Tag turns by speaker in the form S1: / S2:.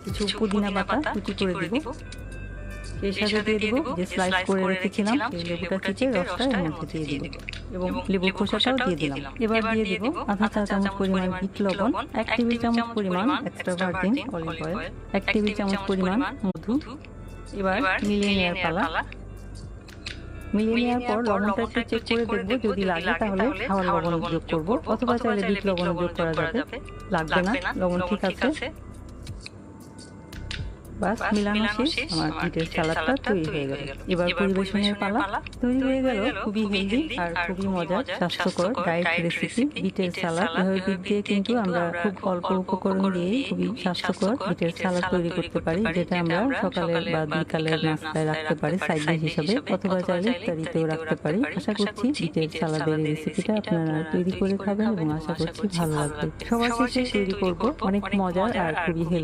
S1: কিছু পুদিনা পাতা কুচি করে দিব। এর সাথে দিয়ে দিব যে স্লাইস করে রেখেছিলাম সেই লেবুটা কেটে রসটা এর মধ্যে দিয়ে দিব এবং লেবুর খোসাটাও দিয়ে দিলাম। এবার দিয়ে দিব আধা চা চামচ পরিমাণ বিট লবণ, 1 টেবিল চামচ পরিমাণ extra virgin olive oil, 1 table চামচ পরিমাণ মধু। এবার মিলিয়ে নেওয়ার পালা। মিলিয়ে নেওয়ার পর লবণটা একটু চেক করে দেখব, যদি লাগে তাহলে খাওয়ার লবণ যোগ করব, অথবা চাইলে বিট লবণ যোগ করা যাবে। লাগবে না, লবণ ঠিক আছে। বাস মিলানো শেষ, আমার বিটের সালাদটা তৈরি হয়ে গেল। এবার পরিবেশনের পালা। তৈরি হয়ে গেল খুবই হেলদি আর খুবই মজার স্বাস্থ্যকর ডায়েট রেসিপি বিটের সালাদ। এভাবে বিট দিয়ে কিন্তু আমরা খুব অল্প উপকরণ দিয়ে খুবই স্বাস্থ্যকর বিটের সালাদ তৈরি করতে পারি, যেটা আমরা সকালের বা বিকালের নাস্তায় রাখতে পারি সাইড ডিশ হিসেবে, অথবা চাইলে ইফতারিতেও রাখতে পারি। আশা করছি বিটের সালাদের এই রেসিপিটা আপনারা তৈরি করে খাবেন এবং আশা করছি ভালো লাগবে। সবার শেষে তৈরি করব অনেক মজার আর খুবই হেলদি